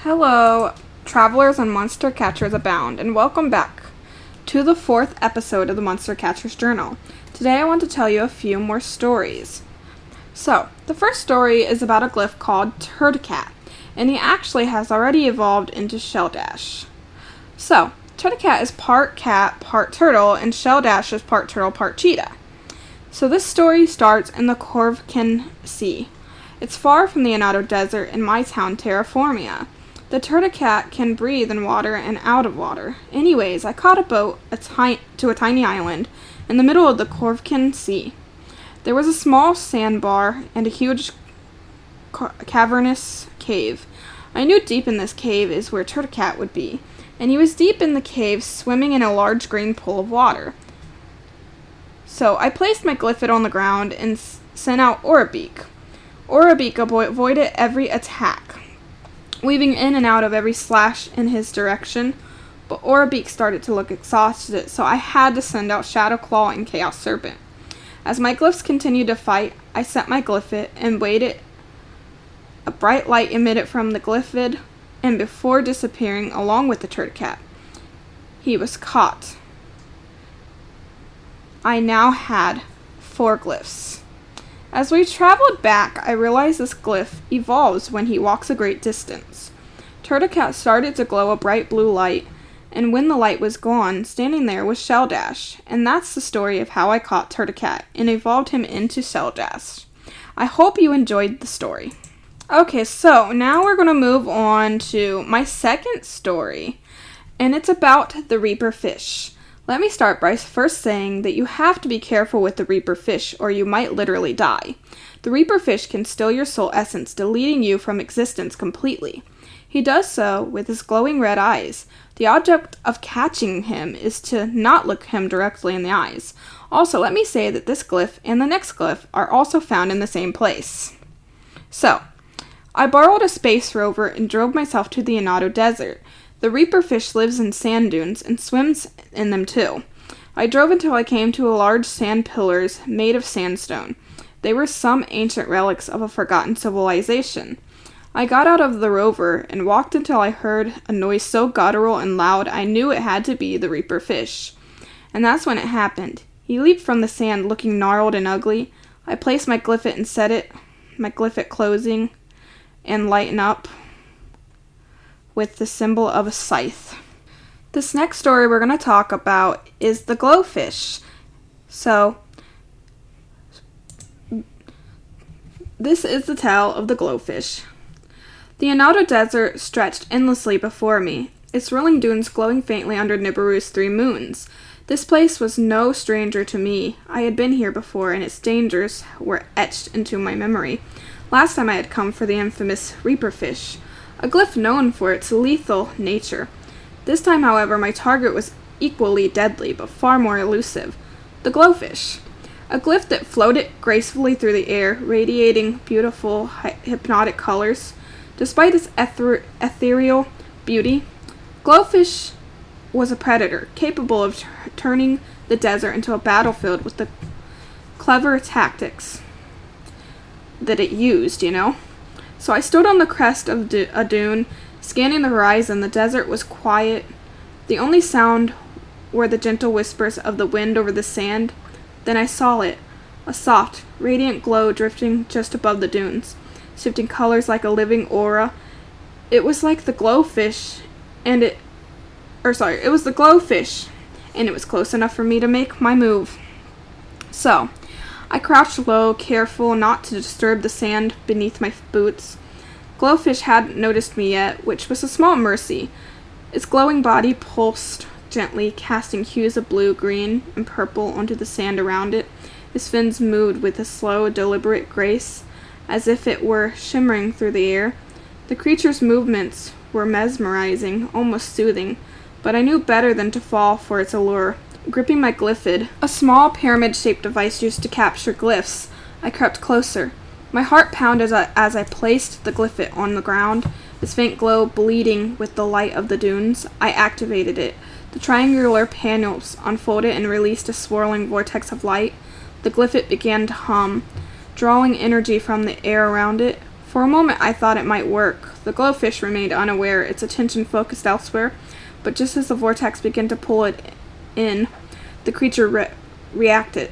Hello, travelers and monster catchers abound, and welcome back to the 4th episode of the Monster Catcher's Journal. Today I want to tell you a few more stories. So, the first story is about a glyph called turticat, and he actually has already evolved into Shelldash. So, turticat is part cat, part turtle, and Shelldash is part turtle, part cheetah. So this story starts in the Corvican Sea. It's far from the Undiscovered Desert in my town, Terraformia. The turticat can breathe in water and out of water. Anyways, I caught a boat to a tiny island in the middle of the Corvican Sea. There was a small sandbar and a huge cavernous cave. I knew deep in this cave is where turticat would be, and he was deep in the cave swimming in a large green pool of water. So I placed my glyphid on the ground and sent out Orabeak. Orabeak avoided every attack, weaving in and out of every slash in his direction, but Orabeak started to look exhausted, so I had to send out Shadow Claw and Chaos Serpent. As my glyphs continued to fight, I set my glyphid and waited. A bright light emitted from the glyphid, and before disappearing along with the turticat, he was caught. I now had 4 glyphs. As we traveled back, I realized this glyph evolves when he walks a great distance. Turticat started to glow a bright blue light, and when the light was gone, standing there was Shelldash, and that's the story of how I caught Turticat and evolved him into Shelldash. I hope you enjoyed the story. Okay, so now we're going to move on to my second story, and it's about the Reaper fish. Let me start by first saying that you have to be careful with the Reaper fish or you might literally die. The Reaper fish can steal your soul essence, deleting you from existence completely. He does so with his glowing red eyes. The object of catching him is to not look him directly in the eyes. Also, let me say that this glyph and the next glyph are also found in the same place. So, I borrowed a space rover and drove myself to the Undiscovered Desert. The Reaper fish lives in sand dunes and swims in them too. I drove until I came to a large sand pillars made of sandstone. They were some ancient relics of a forgotten civilization. I got out of the rover and walked until I heard a noise so guttural and loud I knew it had to be the Reaper fish. And that's when it happened. He leaped from the sand looking gnarled and ugly. I placed my glyphid and set it, my glyphid closing, and lighten up with the symbol of a scythe. This next story we're going to talk about is the glowfish. So, this is the tale of the glowfish. The Undiscovered Desert stretched endlessly before me, its rolling dunes glowing faintly under Nibiru's 3 moons. This place was no stranger to me. I had been here before, and its dangers were etched into my memory. Last time I had come for the infamous Reaper fish, a glyph known for its lethal nature. This time, however, my target was equally deadly, but far more elusive. The glowfish. A glyph that floated gracefully through the air, radiating beautiful, hypnotic colors. Despite its ethereal beauty, glowfish was a predator, capable of turning the desert into a battlefield with the clever tactics that it used, So I stood on the crest of a dune, scanning the horizon. The desert was quiet. The only sound were the gentle whispers of the wind over the sand. Then I saw it, a soft, radiant glow drifting just above the dunes, shifting colors like a living aura. It was like the glowfish, it was the glowfish, and it was close enough for me to make my move. So, I crouched low, careful not to disturb the sand beneath my boots. Glowfish hadn't noticed me yet, which was a small mercy. Its glowing body pulsed gently, casting hues of blue, green, and purple onto the sand around it. His fins moved with a slow, deliberate grace, as if it were shimmering through the air. The creature's movements were mesmerizing, almost soothing, but I knew better than to fall for its allure. Gripping my glyphid, a small pyramid-shaped device used to capture glyphs, I crept closer. My heart pounded as I placed the glyphid on the ground, its faint glow bleeding with the light of the dunes. I activated it. The triangular panels unfolded and released a swirling vortex of light. The glyphid began to hum, drawing energy from the air around it. For a moment I thought it might work. The glowfish remained unaware, its attention focused elsewhere, but just as the vortex began to pull it in, the creature reacted.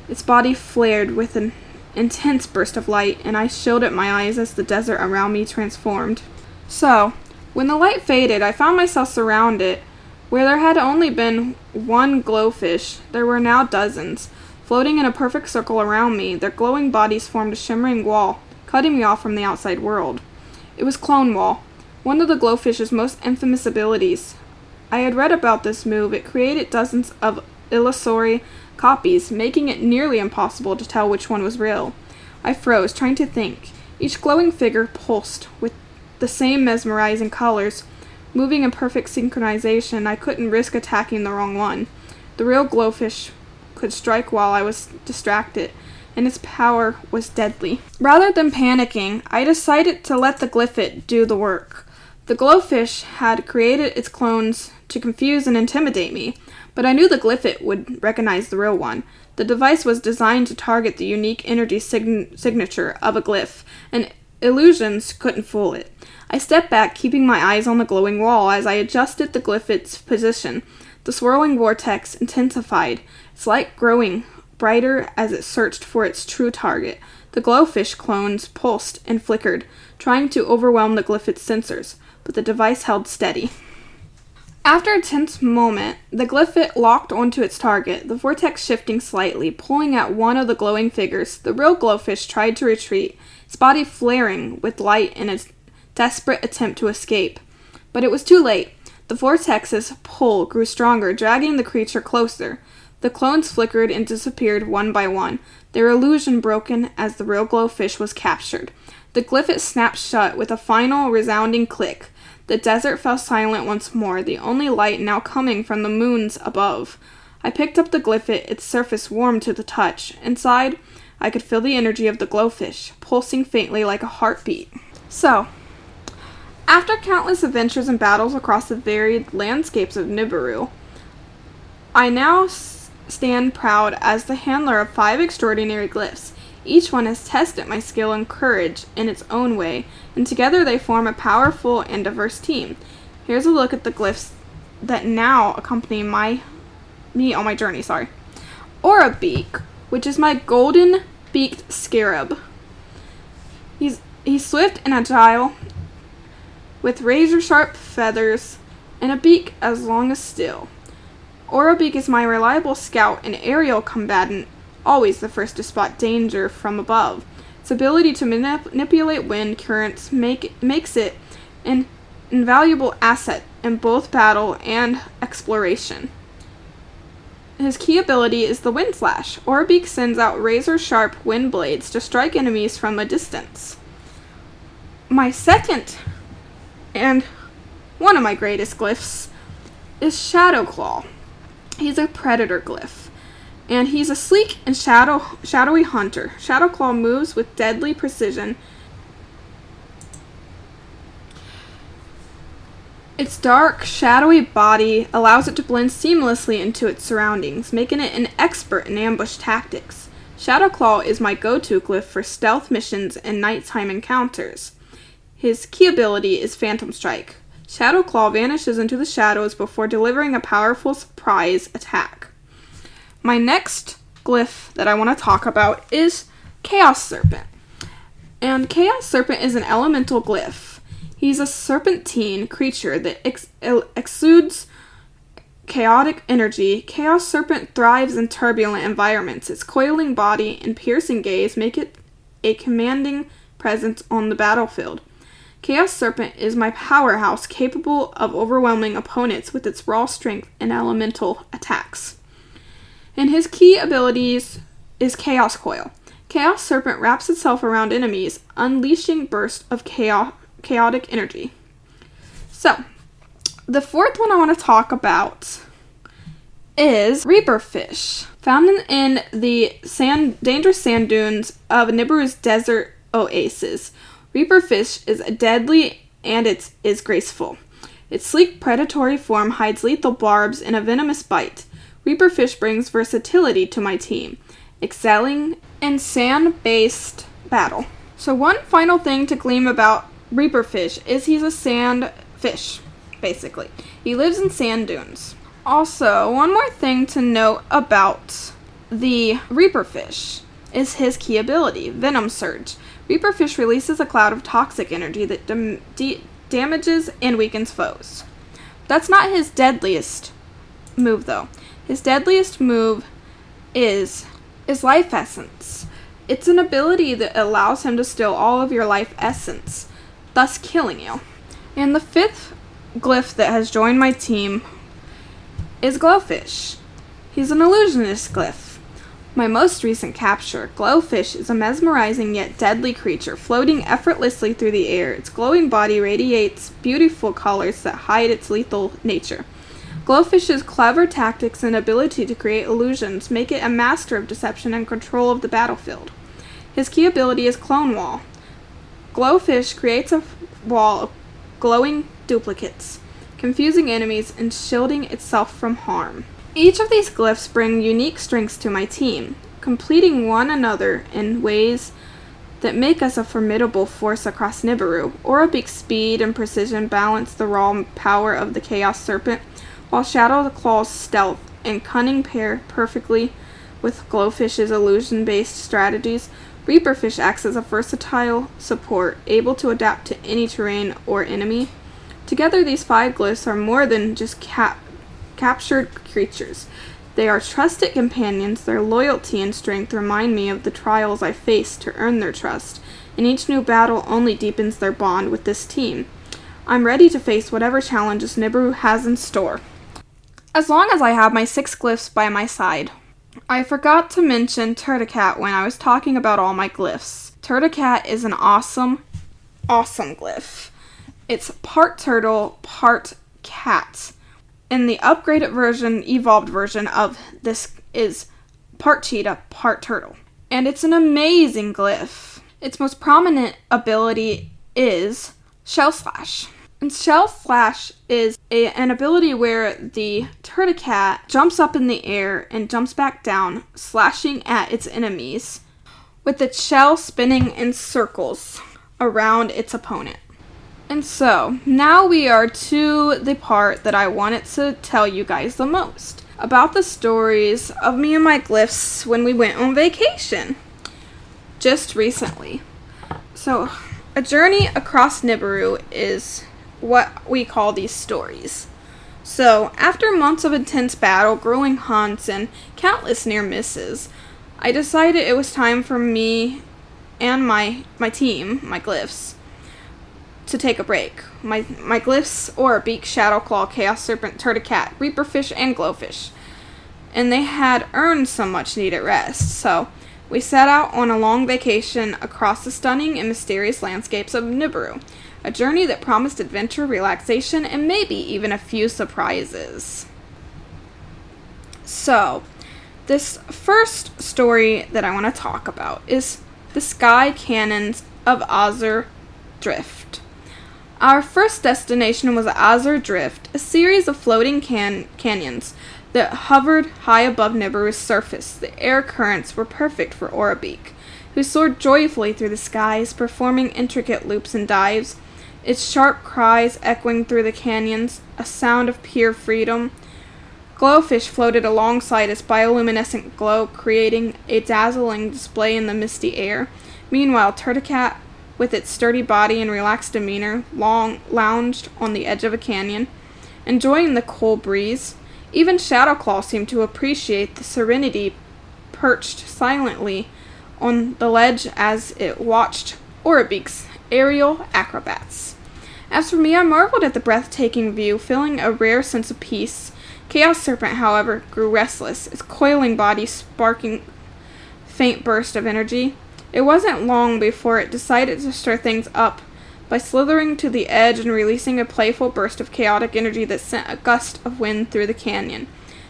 Its body flared with an intense burst of light, and I shielded my eyes as the desert around me transformed. So, when the light faded, I found myself surrounded. Where there had only been one glowfish, there were now dozens. Floating in a perfect circle around me, their glowing bodies formed a shimmering wall, cutting me off from the outside world. It was Clone Wall, one of the glowfish's most infamous abilities. I had read about this move. It created dozens of illusory copies, making it nearly impossible to tell which one was real. I froze, trying to think. Each glowing figure pulsed with the same mesmerizing colors. Moving in perfect synchronization, I couldn't risk attacking the wrong one. The real glowfish could strike while I was distracted, and its power was deadly. Rather than panicking, I decided to let the Glyphs do the work. The glowfish had created its clones to confuse and intimidate me, but I knew the Glyphs would recognize the real one. The device was designed to target the unique energy signature of a glyph, and illusions couldn't fool it. I stepped back, keeping my eyes on the glowing wall as I adjusted the Glyphs' position. The swirling vortex intensified, its light growing brighter as it searched for its true target. The glowfish clones pulsed and flickered, trying to overwhelm the Glyphs' sensors, but the device held steady. After a tense moment, the Glyphs locked onto its target, the vortex shifting slightly, pulling at one of the glowing figures. The real glowfish tried to retreat, its body flaring with light in its desperate attempt to escape. But it was too late. The vortex's pull grew stronger, dragging the creature closer. The clones flickered and disappeared one by one, their illusion broken as the real glowfish was captured. The Glyphs snapped shut with a final resounding click. The desert fell silent once more, the only light now coming from the moons above. I picked up the Glyphs, its surface warm to the touch. Inside, I could feel the energy of the glowfish, pulsing faintly like a heartbeat. So, after countless adventures and battles across the varied landscapes of Nibiru, I now stand proud as the handler of 5 extraordinary glyphs. Each one has tested my skill and courage in its own way, and together they form a powerful and diverse team. Here's a look at the glyphs that now accompany me on my journey. Aurabeak, which is my golden-beaked scarab. He's swift and agile, with razor-sharp feathers and a beak as long as steel. Aurabeak is my reliable scout and aerial combatant, always the first to spot danger from above. Its ability to manipulate wind currents makes it an invaluable asset in both battle and exploration. His key ability is the Wind Slash. Aurabeak sends out razor-sharp wind blades to strike enemies from a distance. My second, and one of my greatest glyphs, is Shadowclaw. He's a predator glyph, and he's a sleek and shadowy hunter. Shadowclaw moves with deadly precision. Its dark, shadowy body allows it to blend seamlessly into its surroundings, making it an expert in ambush tactics. Shadowclaw is my go-to glyph for stealth missions and nighttime encounters. His key ability is Phantom Strike. Shadowclaw vanishes into the shadows before delivering a powerful surprise attack. My next glyph that I want to talk about is Chaos Serpent. And Chaos Serpent is an elemental glyph. He's a serpentine creature that exudes chaotic energy. Chaos Serpent thrives in turbulent environments. Its coiling body and piercing gaze make it a commanding presence on the battlefield. Chaos Serpent is my powerhouse, capable of overwhelming opponents with its raw strength and elemental attacks. And his key abilities is Chaos Coil. Chaos Serpent wraps itself around enemies, unleashing bursts of chaotic energy. So, the fourth one I want to talk about is Reaper Fish, found in the dangerous sand dunes of Nibiru's desert oasis. Reaper Fish is deadly and it is graceful. Its sleek predatory form hides lethal barbs in a venomous bite. Reaper Fish brings versatility to my team, excelling in sand-based battle. So one final thing to glean about reaper fish is he's a sand fish, basically. He lives in sand dunes. Also, one more thing to note about the reaper fish is his key ability, Venom Surge. Reaper fish releases a cloud of toxic energy that damages and weakens foes. That's not his deadliest move, though. His deadliest move is Life Essence. It's an ability that allows him to steal all of your life essence, thus killing you. And the fifth glyph that has joined my team is Glowfish. He's an illusionist glyph. My most recent capture, Glowfish, is a mesmerizing yet deadly creature floating effortlessly through the air. Its glowing body radiates beautiful colors that hide its lethal nature. Glowfish's clever tactics and ability to create illusions make it a master of deception and control of the battlefield. His key ability is Clone Wall. Glowfish creates a wall of glowing duplicates, confusing enemies and shielding itself from harm. Each of these glyphs bring unique strengths to my team, completing one another in ways that make us a formidable force across Nibiru. Orabeak's speed and precision balance the raw power of the Chaos Serpent, while Shadow Claw's stealth and cunning pair perfectly with Glowfish's illusion-based strategies. Reaperfish acts as a versatile support, able to adapt to any terrain or enemy. Together, these 5 glyphs are more than just captured creatures. They are trusted companions. Their loyalty and strength remind me of the trials I faced to earn their trust, and each new battle only deepens their bond with this team. I'm ready to face whatever challenges Nibiru has in store, as long as I have my 6 glyphs by my side. I forgot to mention turticat when I was talking about all my glyphs. Turticat is an awesome glyph. It's part turtle, part cat. And the upgraded version, evolved version of this is part cheetah, part turtle. And it's an amazing glyph. Its most prominent ability is Shell Slash. And Shell Slash is an ability where the turticat jumps up in the air and jumps back down, slashing at its enemies, with its shell spinning in circles around its opponent. And so, now we are to the part that I wanted to tell you guys the most, about the stories of me and my glyphs when we went on vacation, just recently. So, a journey across Nibiru is what we call these stories. So, after months of intense battle, grueling hunts, and countless near misses, I decided it was time for me and my team, my glyphs, to take a break. My glyphs, Orabeak, Shadowclaw, Chaos Serpent, Turticat, Reaperfish, and Glowfish. And they had earned some much needed rest, so we set out on a long vacation across the stunning and mysterious landscapes of Nibiru. A journey that promised adventure, relaxation, and maybe even a few surprises. So, this first story that I want to talk about is the Sky Canyons of Azure Drift. Our first destination was Azure Drift, a series of floating canyons that hovered high above Nibiru's surface. The air currents were perfect for Orabeak, who soared joyfully through the skies, performing intricate loops and dives, its sharp cries echoing through the canyons, a sound of pure freedom. Glowfish floated alongside its bioluminescent glow, creating a dazzling display in the misty air. Meanwhile, Turticat, with its sturdy body and relaxed demeanor, lounged on the edge of a canyon, enjoying the cool breeze. Even Shadowclaw seemed to appreciate the serenity, perched silently on the ledge as it watched Orabeak's aerial acrobats. As for me, I marveled at the breathtaking view, feeling a rare sense of peace. Chaos Serpent, however, grew restless, its coiling body sparking faint burst of energy. It wasn't long before it decided to stir things up by slithering to the edge and releasing a playful burst of chaotic energy that sent a gust of wind through the canyon,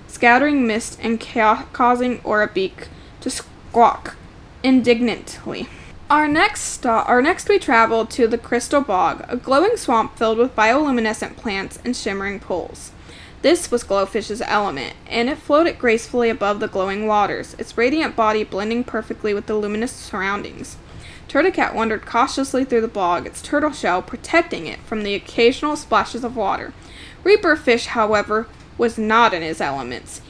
scattering mist and causing Orabeak to squawk indignantly. Our next we traveled to the Crystal Bog, a glowing swamp filled with bioluminescent plants and shimmering pools. This was Glowfish's element, and it floated gracefully above the glowing waters, its radiant body blending perfectly with the luminous surroundings. Turticat wandered cautiously through the bog, its turtle shell protecting it from the occasional splashes of water. Reaper Fish, however, was not in his elements.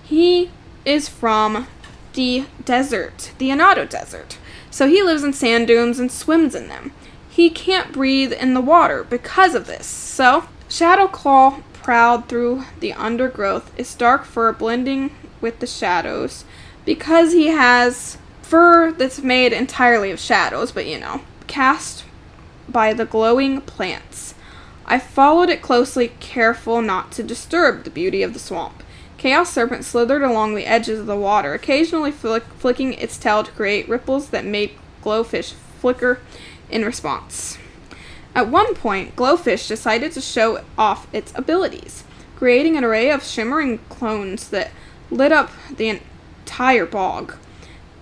He is from the desert, the Undiscovered Desert, so he lives in sand dunes and swims in them. He can't breathe in the water because of this, so Shadowclaw prowled through the undergrowth, its dark fur blending with the shadows, because he has fur that's made entirely of shadows, but cast by the glowing plants. I followed it closely, careful not to disturb the beauty of the swamp. Chaos Serpent slithered along the edges of the water, occasionally flicking its tail to create ripples that made Glyphs flicker in response. At one point, Glyphs decided to show off its abilities, creating an array of shimmering clones that lit up the entire bog.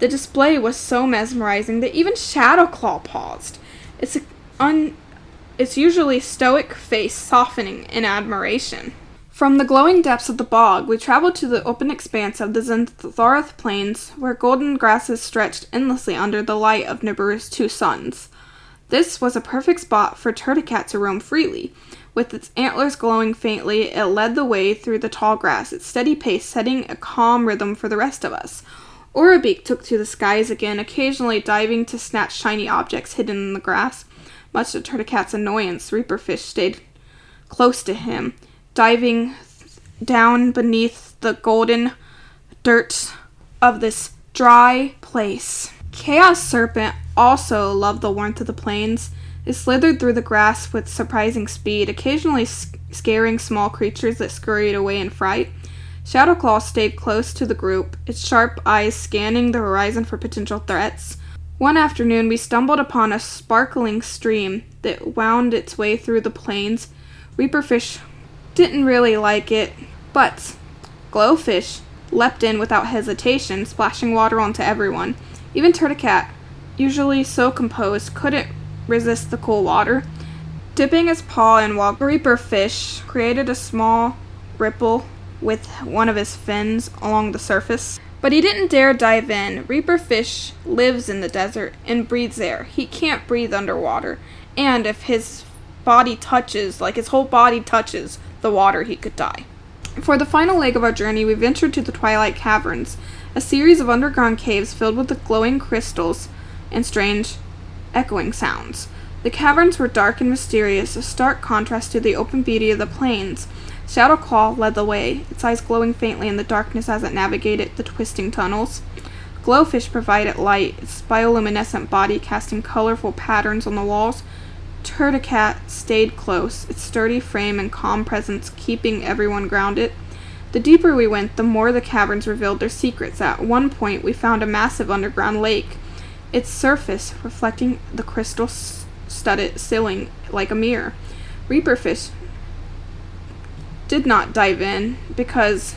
The display was so mesmerizing that even Shadowclaw paused, its usually stoic face softening in admiration. From the glowing depths of the bog, we traveled to the open expanse of the Xanthorath Plains, where golden grasses stretched endlessly under the light of Nibiru's two suns. This was a perfect spot for Turticat to roam freely. With its antlers glowing faintly, it led the way through the tall grass, its steady pace setting a calm rhythm for the rest of us. Orabeak took to the skies again, occasionally diving to snatch shiny objects hidden in the grass. Much to Turticat's annoyance, Reaper Fish stayed close to him, diving down beneath the golden dirt of this dry place. Chaos Serpent also loved the warmth of the plains. It slithered through the grass with surprising speed, occasionally scaring small creatures that scurried away in fright. Shadowclaw stayed close to the group, its sharp eyes scanning the horizon for potential threats. One afternoon, we stumbled upon a sparkling stream that wound its way through the plains. Reaper Fish didn't really like it, but Glyphs leapt in without hesitation, splashing water onto everyone. Even Turticat, usually so composed, couldn't resist the cool water. Dipping his paw in while Reaper Fish created a small ripple with one of his fins along the surface. But he didn't dare dive in. Reaper Fish lives in the desert and breathes air. He can't breathe underwater. And if his body touches, his whole body touches the water, he could die. For the final leg of our journey, we ventured to the Twilight Caverns, a series of underground caves filled with the glowing crystals and strange echoing sounds. The caverns were dark and mysterious, a stark contrast to the open beauty of the plains. Shadowclaw led the way, its eyes glowing faintly in the darkness as it navigated the twisting tunnels. Glyphs provided light, its bioluminescent body casting colorful patterns on the walls. Turticat stayed close, its sturdy frame and calm presence keeping everyone grounded. The deeper we went, the more the caverns revealed their secrets. At one point, we found a massive underground lake, its surface reflecting the crystal-studded ceiling like a mirror. Reaper Fish did not dive in because,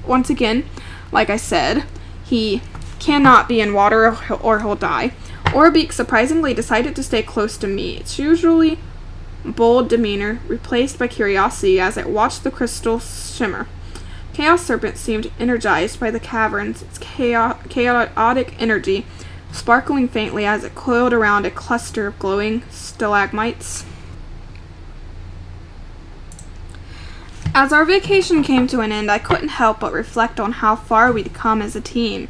once again, like I said, he cannot be in water or he'll die. Orabeak surprisingly decided to stay close to me, its usually bold demeanor replaced by curiosity as it watched the crystal shimmer. Chaos Serpent seemed energized by the caverns, its chaotic energy sparkling faintly as it coiled around a cluster of glowing stalagmites. As our vacation came to an end, I couldn't help but reflect on how far we'd come as a team.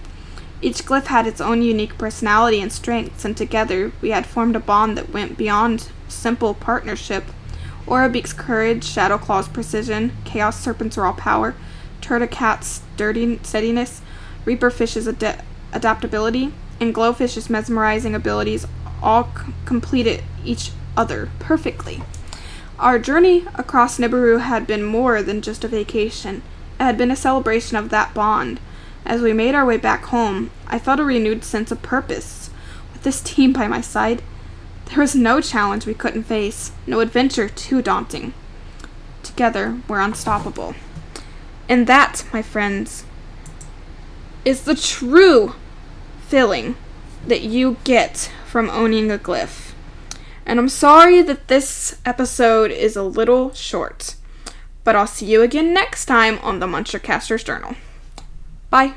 Each glyph had its own unique personality and strengths, and together we had formed a bond that went beyond simple partnership. Orabeak's courage, Shadowclaw's precision, Chaos Serpent's raw power, Turticat's steadiness, Reaper Fish's adaptability, and Glyphs' mesmerizing abilities all completed each other perfectly. Our journey across Nibiru had been more than just a vacation. It had been a celebration of that bond. As we made our way back home, I felt a renewed sense of purpose. With this team by my side, there was no challenge we couldn't face, no adventure too daunting. Together, we're unstoppable. And that, my friends, is the true feeling that you get from owning a glyph. And I'm sorry that this episode is a little short, but I'll see you again next time on the Munchercaster's Journal. Bye.